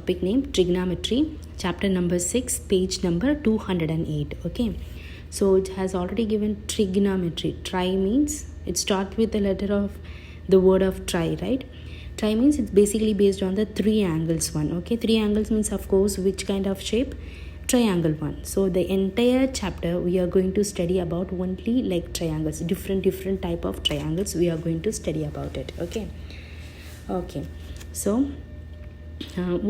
topic name trigonometry, chapter number 6, page number 208. Okay, so it has already given trigonometry. Tri means it starts with the letter of the word of tri, right? Tri means it's basically based on the three angles one. Okay, three angles means of course which kind of shape? Triangle one. So the entire chapter we are going to study about only like triangles, different type of triangles we are going to study about it. Okay, so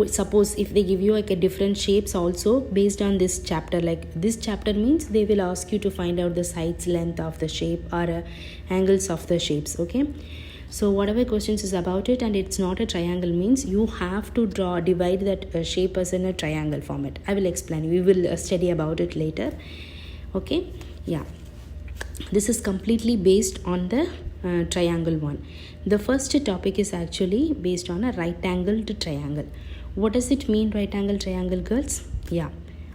suppose if they give you like a different shapes also based on this chapter, like this chapter means they will ask you to find out the sides, length of the shape or angles of the shapes. Okay, so whatever questions is about it and it's not a triangle means you have to divide that shape as in a triangle format. I will explain, we will study about it later. Okay, yeah, this is completely based on the triangle one. The first topic is actually based on a right angled triangle. What does it mean, right angle triangle, girls? Yeah,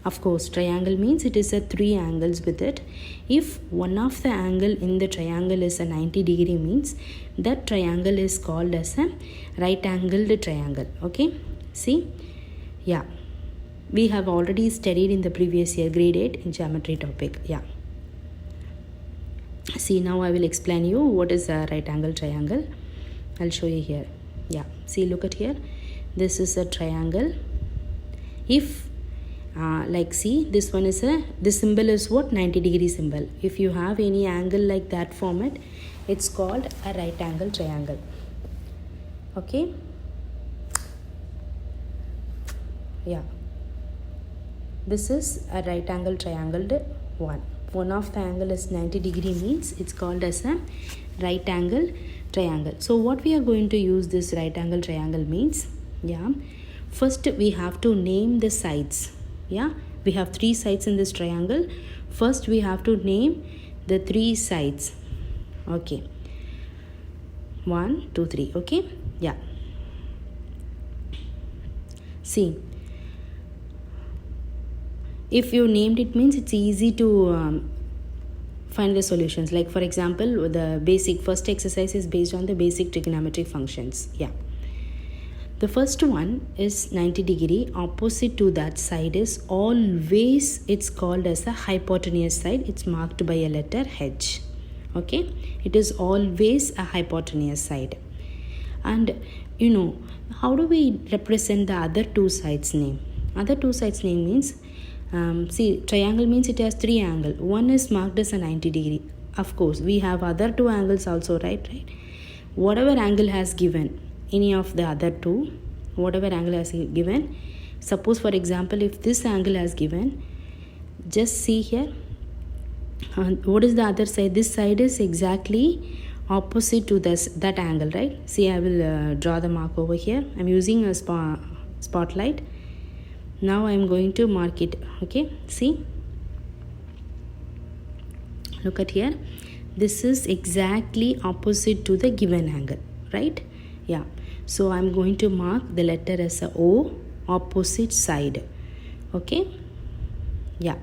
of course, triangle means it is a three angles with it. If one of the angle in the triangle is a 90 degree means that triangle is called as a right angled triangle. Okay, see, yeah, we have already studied in the previous year, grade 8 in geometry topic. Yeah, see, now I will explain you what is a right angle triangle. I'll show you here. Yeah, see, look at here, this is a triangle. If like see, this one is this symbol is what? 90 degree symbol. If you have any angle like that format, it's called a right angle triangle. Okay, yeah, this is a right angle triangle one of the angle is 90 degree means it's called as a right angle triangle. So what we are going to use this right angle triangle means, yeah, first we have to name the sides. Yeah, we have three sides in this triangle. First we have to name the three sides. Okay, 1 2 3. Okay, yeah, see, if you named it means it's easy to find the solutions. Like for example, the basic first exercise is based on the basic trigonometric functions. Yeah, the first one is 90 degree. Opposite to that side is always, it's called as a hypotenuse side. It's marked by a letter H. Okay, it is always a hypotenuse side. And you know, how do we represent the other two sides name? Other two sides name means, see, triangle means it has three angles. One is marked as a 90 degree. Of course, we have other two angles also, right? Whatever angle has given, any of the other two, whatever angle has given, suppose for example, if this angle has given, just see here, what is the other side? This side is exactly opposite to that angle, right? See, I will draw the mark over here. I'm using a spotlight. Now I am going to mark it. Okay, see, look at here, this is exactly opposite to the given angle, right? Yeah, so I'm going to mark the letter as a O, opposite side. Okay, yeah,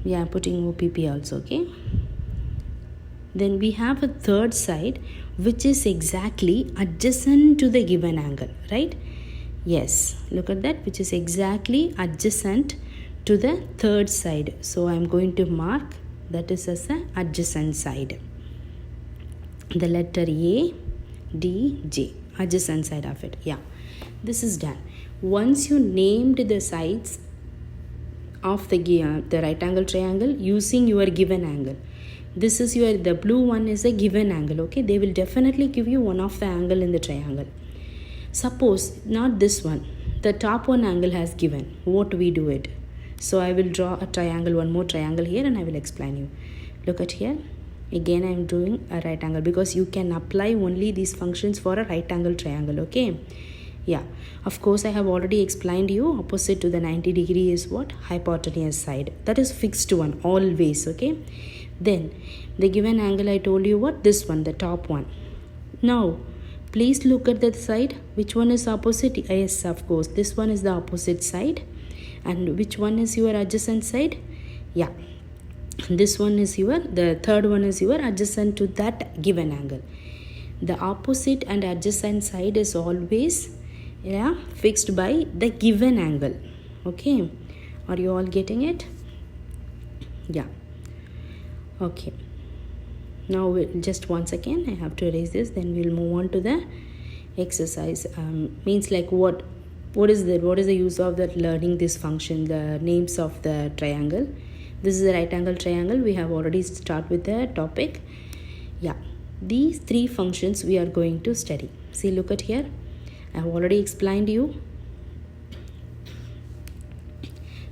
I'm putting OPP also. Okay, then we have a third side which is exactly adjacent to the given angle, right? Yes, look at that, which is exactly adjacent to the third side. So I'm going to mark that is as an adjacent side. The letter A, D, J, adjacent side of it. Yeah, this is done. Once you named the sides of the right angle triangle using your given angle, this is the blue one is a given angle. Okay, they will definitely give you one of the angle in the triangle. Suppose not this one, the top one angle has given, what we do it? So I will draw a triangle, one more triangle here, and I will explain you. Look at here, again I am doing a right angle because you can apply only these functions for a right angle triangle. Okay, yeah, of course I have already explained you, opposite to the 90 degree is what? Hypotenuse side. That is fixed one always. Okay, then the given angle I told you what? This one, the top one. Now please look at that side, which one is opposite? Yes, of course, this one is the opposite side. And which one is your adjacent side? Yeah, this one is the third one is your adjacent to that given angle. The opposite and adjacent side is always yeah, fixed by the given angle. Okay, are you all getting it? Yeah. Okay, now just once again I have to erase this, then we'll move on to the exercise. Means like what is the use of that learning this function, the names of the triangle. This is a right angle triangle. We have already start with the topic. Yeah, these three functions we are going to study. See, look at here, I have already explained you.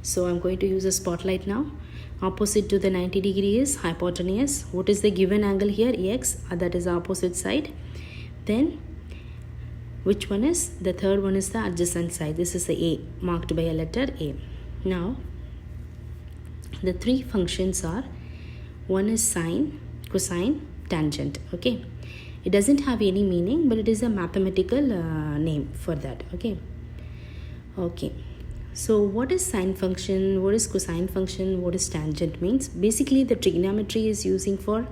So I'm going to use a spotlight now. Opposite to the 90 degree is hypotenuse. What is the given angle here? X, that is opposite side. Then which one is? The third one is the adjacent side. This is the A, marked by a letter A. Now the three functions are, one is sine, cosine, tangent. Okay, it doesn't have any meaning, but it is a mathematical name for that. Okay, so what is sine function, what is cosine function, what is tangent means? Basically the trigonometry is using for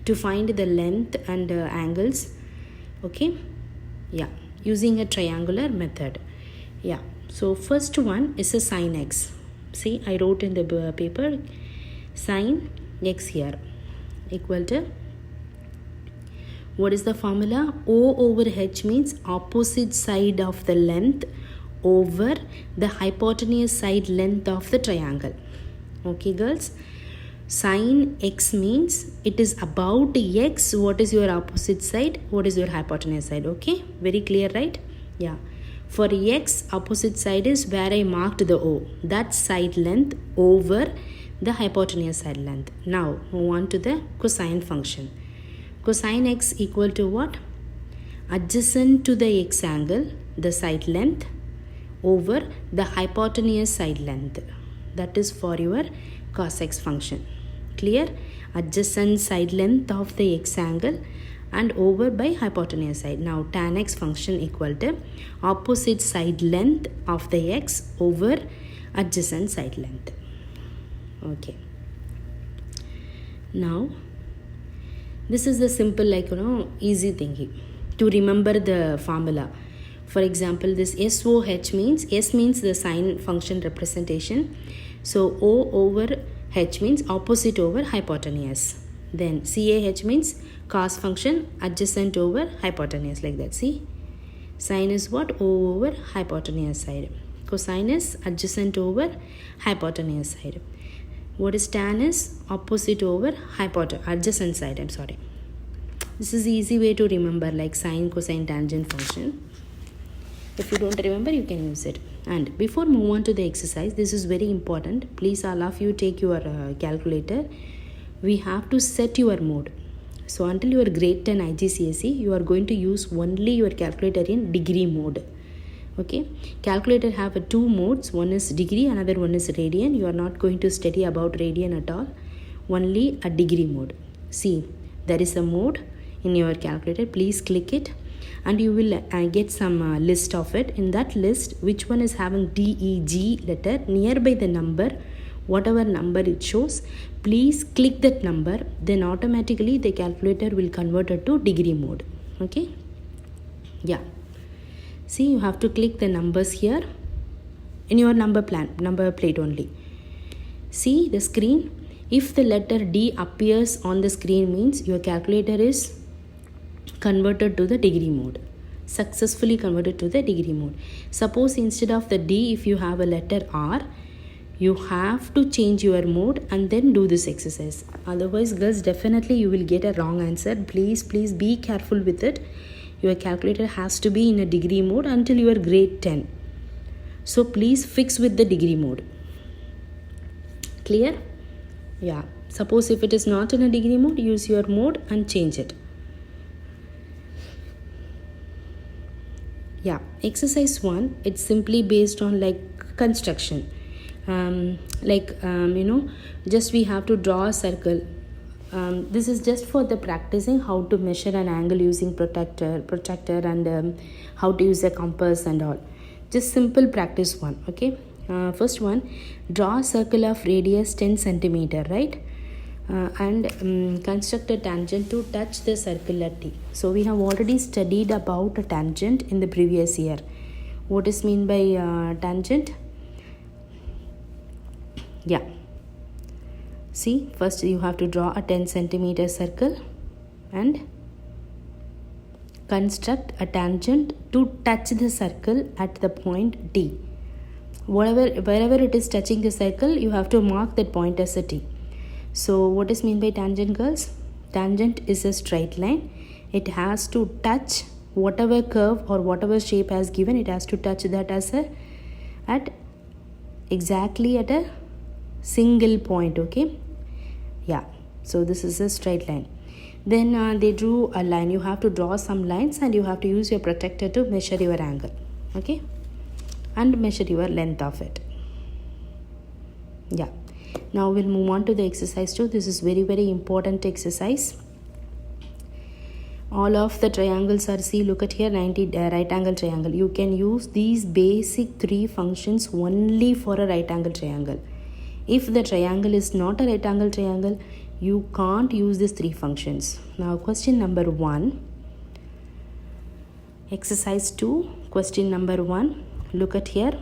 to find the length and angles. Okay, yeah, using a triangular method. Yeah, so first one is a sine x. See, I wrote in the paper sine x here equal to, what is the formula? O over h means opposite side of the length over the hypotenuse side length of the triangle. Okay girls, sine x means it is about x. What is your opposite side? What is your hypotenuse side? Okay, very clear, right? Yeah, for x, opposite side is where I marked the O, that side length over the hypotenuse side length. Now move on to the cosine function. Cosine x equal to what? Adjacent to the x angle, the side length over the hypotenuse side length. That is for your cos x function. Clear? Adjacent side length of the x angle and over by hypotenuse side. Now tan x function equal to opposite side length of the x over adjacent side length. Okay, now this is the simple, like, easy thingy to remember the formula. For example, this SOH means, S means the sine function representation. So O over H means opposite over hypotenuse. Then CAH means cos function adjacent over hypotenuse, like that. See, sine is what? O over hypotenuse side. Cosine is adjacent over hypotenuse side. What is tan is opposite over adjacent side. I'm sorry. This is the easy way to remember, like sine, cosine, tangent function. If you don't remember, you can use it. And before move on to the exercise, this is very important. Please, all of you, take your calculator. We have to set your mode. So until your grade 10 IGCSE, you are going to use only your calculator in degree mode. Okay, calculator have two modes. One is degree, another one is radian. You are not going to study about radian at all, only a degree mode. See, there is a mode in your calculator. Please click it and you will get some list of it. In that list, which one is having DEG letter nearby the number, whatever number it shows, please click that number. Then automatically the calculator will convert it to degree mode. Okay, yeah. See, you have to click the numbers here in your number plate only. See the screen. If the letter D appears on the screen, means your calculator is converted to the degree mode, successfully converted to the degree mode. Suppose instead of the D, if you have a letter R, you have to change your mode and then do this exercise. Otherwise, girls, definitely you will get a wrong answer. Please be careful with it. Your calculator has to be in a degree mode until you are grade 10. So please fix with the degree mode. Clear? Yeah. Suppose if it is not in a degree mode, use your mode and change it. Yeah. Exercise 1, it's simply based on like construction. Just we have to draw a circle. This is just for the practicing how to measure an angle using protractor and how to use a compass and all. Just simple practice one. Okay, first one, draw a circle of radius 10 centimeter, right? And construct a tangent to touch the circle at T. So we have already studied about a tangent in the previous year. What is mean by tangent? Yeah, see, first you have to draw a 10 centimeter circle and construct a tangent to touch the circle at the point D. Wherever it is touching the circle, you have to mark that point as a T. So what is mean by tangent, girls? Tangent is a straight line. It has to touch whatever curve or whatever shape has given. It has to touch that as exactly at a single point. Okay, yeah, so this is a straight line. Then they drew a line. You have to draw some lines and you have to use your protractor to measure your angle, okay, and measure your length of it. Yeah, now we'll move on to the exercise 2. This is very important exercise. All of the triangles are, see, look at here, 90 right angle triangle. You can use these basic 3 functions only for a right angle triangle. If the triangle is not a right angle triangle, you can't use these 3 functions. Now question number 1, exercise 2, question number 1. Look at here,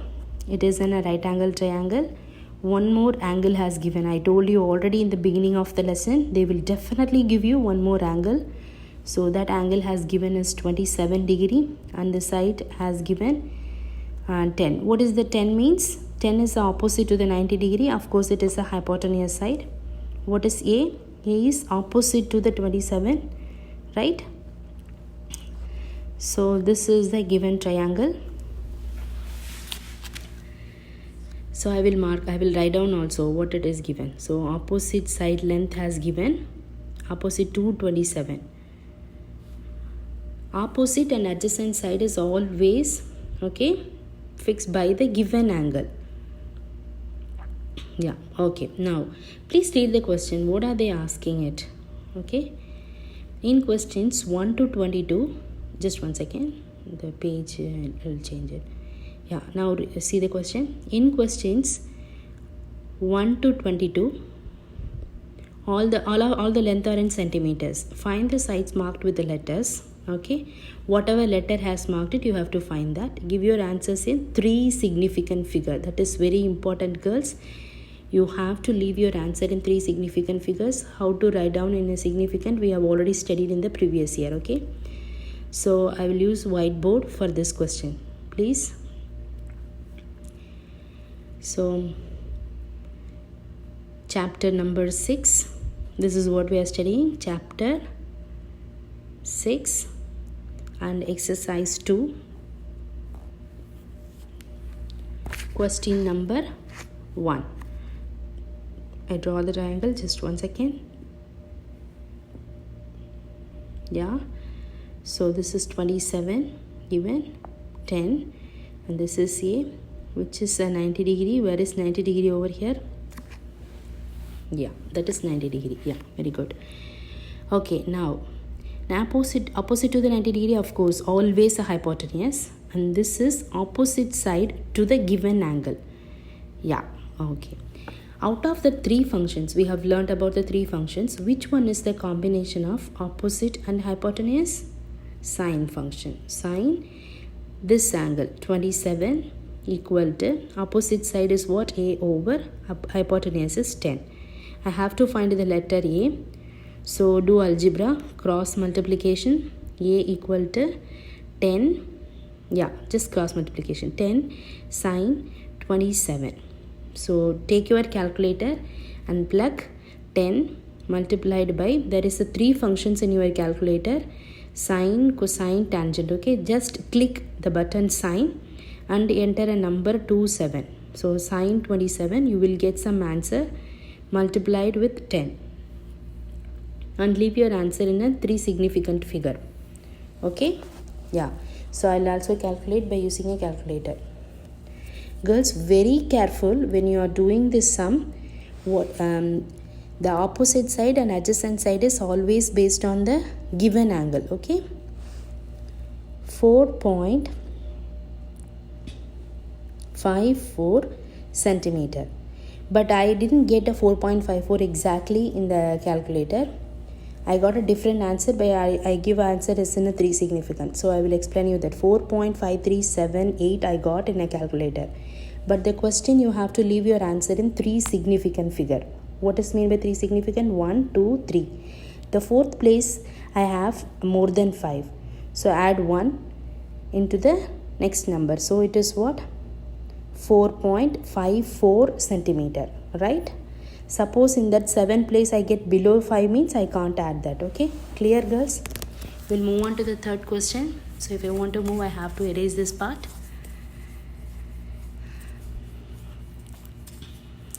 it is in a right angle triangle. One more angle has given. I told you already in the beginning of the lesson, they will definitely give you one more angle. So that angle has given is 27 degree and the side has given 10. What is the 10 means? 10 is the opposite to the 90 degree. Of course, it is a hypotenuse side. What is A? A is opposite to the 27, right? So this is the given triangle. So I will write down also what it is given. So opposite side length has given opposite to 27. Opposite and adjacent side is always, okay, fixed by the given angle. Yeah, okay. Now please read the question. What are they asking it? Okay, in questions 1 to 22, just one second, the page will change it. Yeah, now see the question. In questions 1 to 22, all the length are in centimeters. Find the sides marked with the letters. Okay, whatever letter has marked it, you have to find that. Give your answers in 3 significant figure. That is very important, girls. You have to leave your answer in 3 significant figures. How to write down in a significant, we have already studied in the previous year. Okay, so I will use whiteboard for this question, please. So chapter number 6, this is what we are studying, chapter 6 and exercise 2, question number 1. I draw the triangle, just one second. Yeah, so this is 27 given, 10, and this is A, which is a 90 degree. Where is 90 degree over here? Yeah, that is 90 degree. Yeah, very good. Okay, now opposite to the 90 degree, of course, always a hypotenuse, and this is opposite side to the given angle. Yeah, okay. Out of the 3 functions, we have learned about the 3 functions. Which one is the combination of opposite and hypotenuse? Sine function. Sine this angle 27 equal to opposite side is what? A over hypotenuse is 10. I have to find the letter A. So do algebra, cross multiplication. A equal to 10. Yeah, just cross multiplication. 10 sine 27. So take your calculator and plug 10 multiplied by, there is a 3 functions in your calculator, sine, cosine, tangent. Okay, just click the button sine and enter a number 27. So sine 27, you will get some answer multiplied with 10 and leave your answer in a 3 significant figure. Okay, yeah, so I'll also calculate by using a calculator. Girls, very careful when you are doing this sum. The opposite side and adjacent side is always based on the given angle. Okay, 4.54 centimeter, but I didn't get a 4.54 exactly in the calculator. I got a different answer, but I give answer is in a 3 significant. So I will explain you that 4.5378 I got in a calculator. But the question, you have to leave your answer in 3 significant figure. What is mean by 3 significant? 1, 2, 3. The fourth place I have more than 5. So add 1 into the next number. So it is what? 4.54 centimeter, right? Suppose in that 7th place I get below 5 means I can't add that. Okay, clear girls? We'll move on to the third question. So if I want to move, I have to erase this part.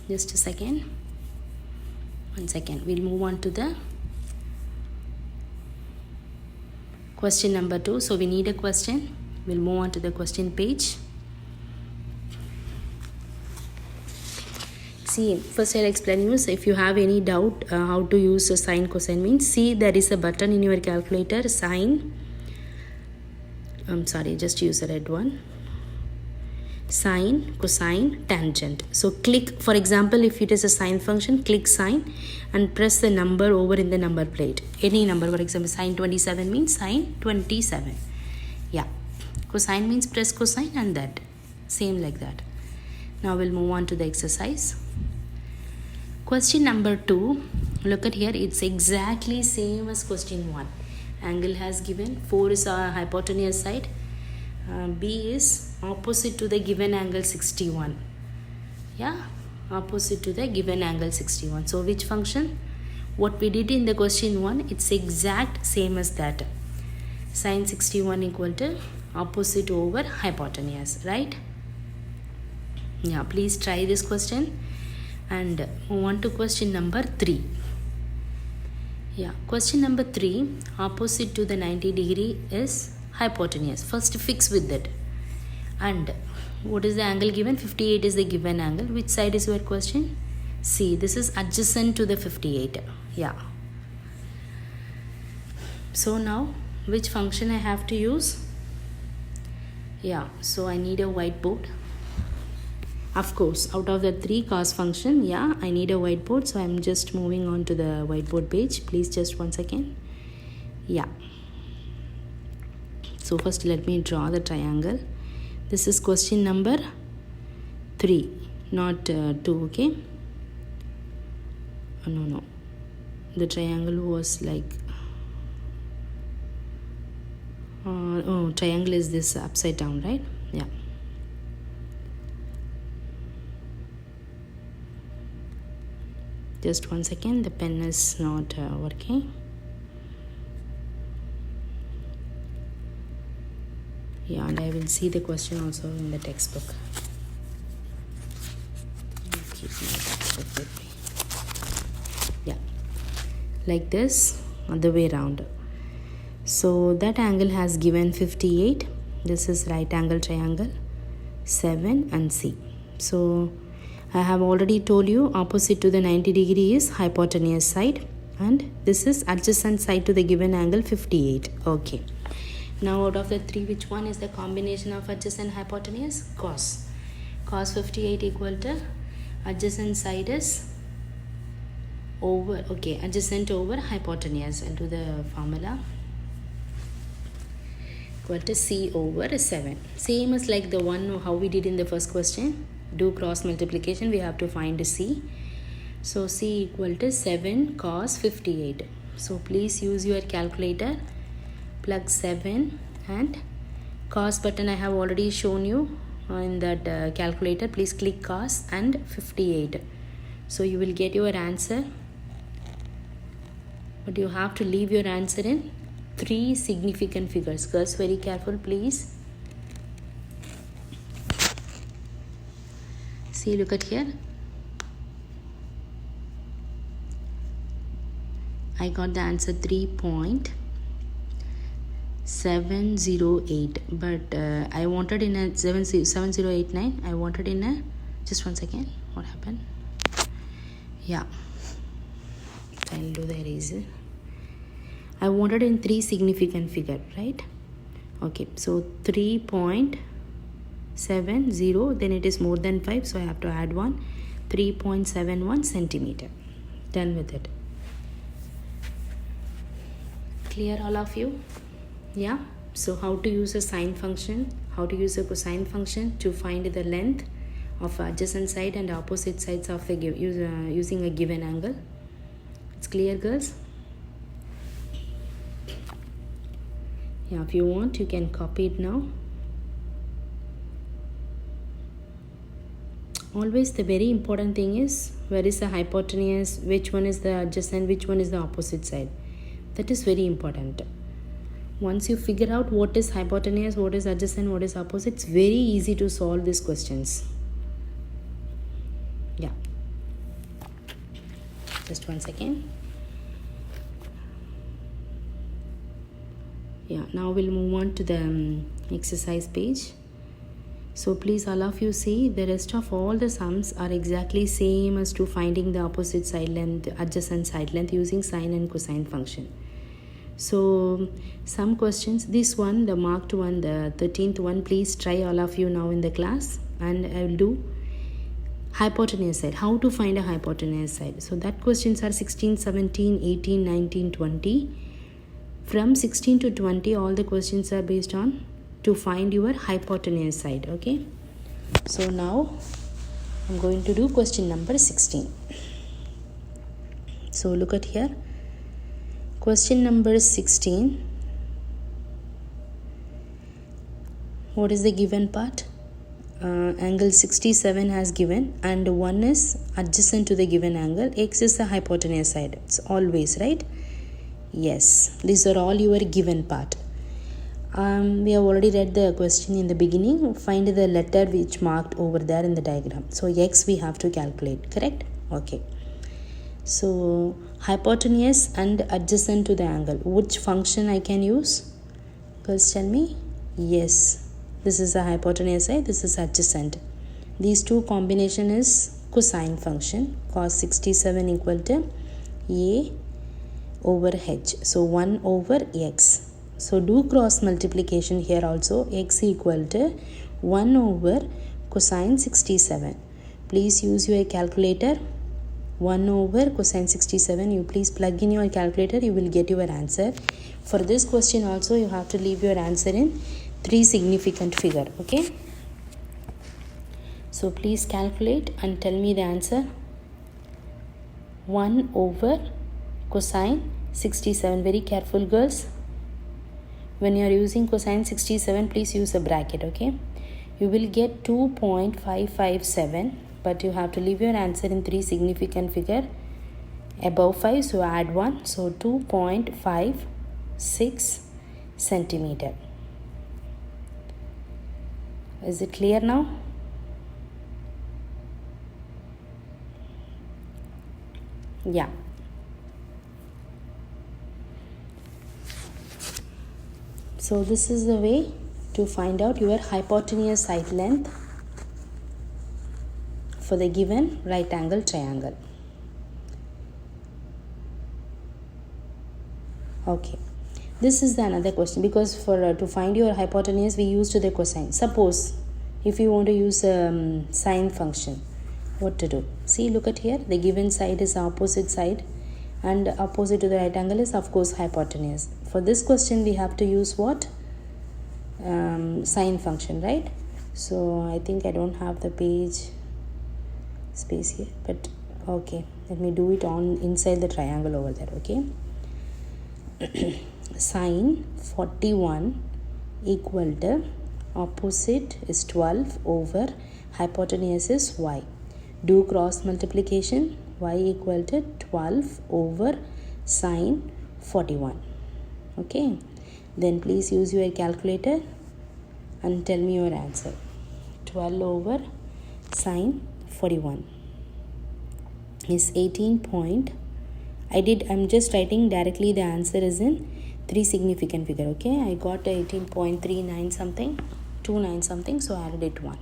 Just a second. 1 second. We'll move on to the question number 2. So we need a question. We'll move on to the question page. See, first I'll explain you. So if you have any doubt how to use a sine cosine means, see there is a button in your calculator, sine. Just use the red one. Sine, cosine, tangent. So click, for example, if it is a sine function, click sine and press the number over in the number plate. Any number, for example, sine 27 means sine 27. Yeah. Cosine means press cosine and that. Same like that. Now we'll move on to the exercise. Question number 2. Look at here. It's exactly same as question 1. Angle has given. 4 is our hypotenuse side. B is opposite to the given angle 61. Yeah. Opposite to the given angle 61. So which function? What we did in the question 1, it's exact same as that. Sine 61 equal to opposite over hypotenuse, right? Yeah, please try this question and move on to question number 3. Yeah, question number 3, opposite to the 90 degree is hypotenuse. First fix with that. And what is the angle given? 58 is the given angle. Which side is your question? See, this is adjacent to the 58. Yeah. So now, which function I have to use? Yeah, so I need a whiteboard. Of course, out of the 3 cos function, yeah, I need a whiteboard. So I'm just moving on to the whiteboard page. Please just 1 second. Yeah. So first let me draw the triangle. This is question number 3, not 2, okay? Oh, no. The triangle was like... triangle is this upside down, right? Yeah. Just 1 second, the pen is not working. Yeah, and I will see the question also in the textbook. Keep my textbook with me. Yeah, like this, other way around. So that angle has given 58. This is right angle triangle, 7 and C. So I have already told you opposite to the 90 degree is hypotenuse side and this is adjacent side to the given angle 58. Okay. Now out of the 3, which one is the combination of adjacent hypotenuse? Cos. Cos 58 equal to adjacent side is over, okay, adjacent over hypotenuse, and to the formula equal to C over 7. Same as like the one how we did in the first question. Do cross multiplication, we have to find C. So C equal to 7 cos 58. So please use your calculator. Plug 7 and cos button I have already shown you in that calculator. Please click cos and 58. So you will get your answer. But you have to leave your answer in 3 significant figures. Girls, very careful please. See, look at here. I got the answer 3.708, but I wanted in a 7089. I wanted in a, just 1 second, what happened? Yeah, I'll do the eraser. I wanted in 3 significant figure, right? Okay, so 3.70, then it is more than 5, so I have to add 1. 3.71 centimeter. Done with it. clear, all of you? Yeah. So how to use a sine function, how to use a cosine function to find the length of adjacent side and opposite sides of the using a given angle. It's clear, girls? Yeah, if you want, you can copy it now. Always the very important thing is where is the hypotenuse, which one is the adjacent, which one is the opposite side. That is very important. Once you figure out what is hypotenuse, what is adjacent, what is opposite, it's very easy to solve these questions. Yeah. Just 1 second. Yeah, now we'll move on to the exercise page. So please all of you see the rest of all the sums are exactly same as to finding the opposite side length, adjacent side length using sine and cosine function. So some questions, this one, the marked one, the 13th one, please try all of you now in the class, and I will do hypotenuse side, how to find a hypotenuse side. So that questions are 16, 17, 18, 19, 20. From 16 to 20 all the questions are based on to find your hypotenuse side. Okay, so now I'm going to do question number 16. So look at here, question number 16. What is the given part? Angle 67 has given, and 1 is adjacent to the given angle. X is the hypotenuse side. It's always right. Yes, these are all your given part. We have already read the question in the beginning. Find the letter which marked over there in the diagram. So x we have to calculate, correct? Okay. So hypotenuse and adjacent to the angle, which function I can use? Girls, tell me. Yes, this is the hypotenuse side, this is adjacent. These two combination is cosine function. Cos 67 equal to a over h. So 1 over x. So do cross multiplication here also. X equal to 1 over cosine 67. Please use your calculator. 1 over cosine 67. You please plug in your calculator. You will get your answer. For this question also you have to leave your answer in 3 significant figure. Okay. So please calculate and tell me the answer. 1 over cosine 67. Very careful, girls. When you are using cosine 67, please use a bracket. Okay, you will get 2.557, but you have to leave your answer in 3 significant figure above 5, so add 1, so 2.56 centimeter. Is it clear now? Yeah. So this is the way to find out your hypotenuse side length for the given right angle triangle. Okay, this is the another question, because for to find your hypotenuse we used the cosine. Suppose if you want to use sine function, what to do? See, look at here, the given side is opposite side, and opposite to the right angle is of course hypotenuse. For this question we have to use what? Sine function, right? So I think I don't have the page space here, but okay, let me do it on inside the triangle over there. Okay, sine 41 equal to opposite is 12 over hypotenuse is y. Do cross multiplication. Y equal to 12 over sine 41. Okay, then please use your calculator and tell me your answer. 12 over sine 41 is 18 point. I'm just writing directly, the answer is in 3 significant figure. Okay, I got 18.39 something, 29 something, so I added it 1.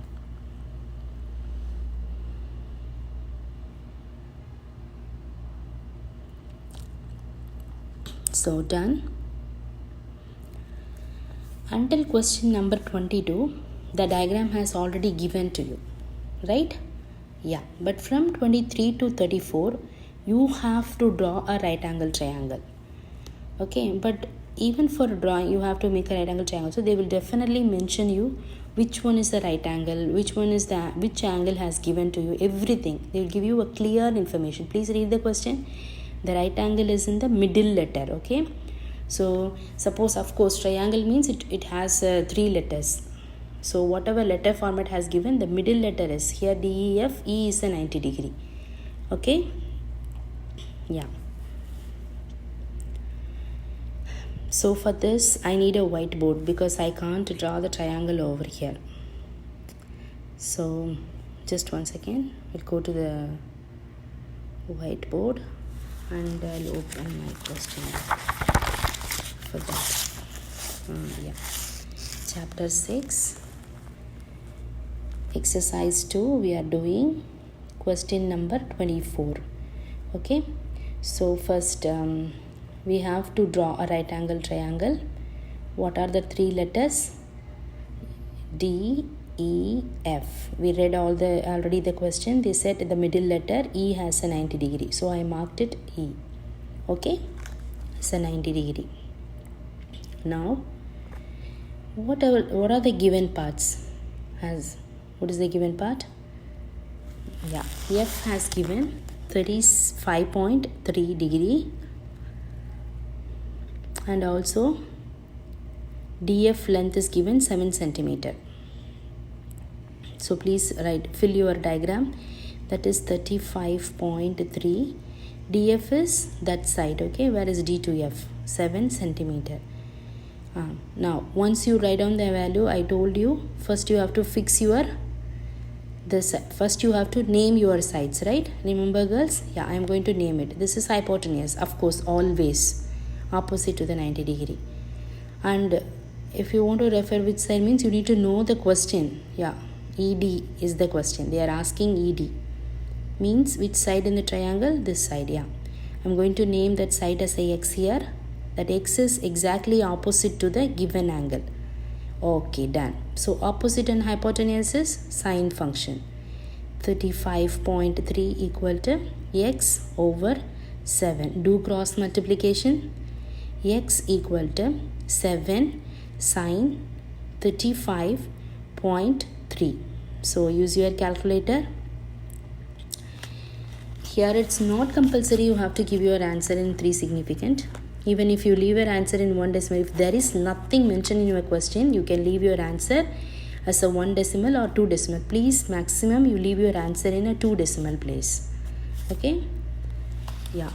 So done. Until question number 22, the diagram has already given to you, right? Yeah, but from 23 to 34, you have to draw a right angle triangle. Okay, but even for drawing you have to make a right angle triangle, so they will definitely mention you which one is the right angle, which angle has given to you, everything. They will give you a clear information. Please read the question. The right angle is in the middle letter. Okay, so suppose, of course, triangle means it has 3 letters. So whatever letter format has given, the middle letter is here D, E, F. E is a 90 degree. Okay, yeah. So for this I need a whiteboard because I can't draw the triangle over here. So just one second, I'll go to the whiteboard and I'll open my question for that. Yeah, chapter 6, exercise 2, we are doing question number 24. Okay, so first we have to draw a right angle triangle. What are the 3 letters? D, E, F. We read already the question. They said the middle letter E has a 90 degree. So I marked it E. Okay, it's a 90 degree. Now, what are the given parts? What is the given part? Yeah, F has given 35.3 degree. And also DF length is given 7 centimeter. So please fill your diagram. That is 35.3. DF is that side. Okay, where is D to F? 7 centimeter. Now once you write down the value, I told you first you have to fix first you have to name your sides, right? Remember, girls? Yeah, I am going to name it. This is hypotenuse, of course, always opposite to the 90 degree. And if you want to refer which side means you need to know the question. Yeah, ED is the question. They are asking ED means which side in the triangle? This side. Yeah, I'm going to name that side as a X here. That X is exactly opposite to the given angle. Okay, done. So opposite and hypotenuse is sine function. 35.3 equal to X over 7. Do cross multiplication. X equal to 7 sine 35.3. So use your calculator. Here it's not compulsory you have to give your answer in 3 significant. Even if you leave your answer in 1 decimal, if there is nothing mentioned in your question, you can leave your answer as a 1 decimal or 2 decimal. Please, maximum you leave your answer in a 2 decimal place. Okay, yeah.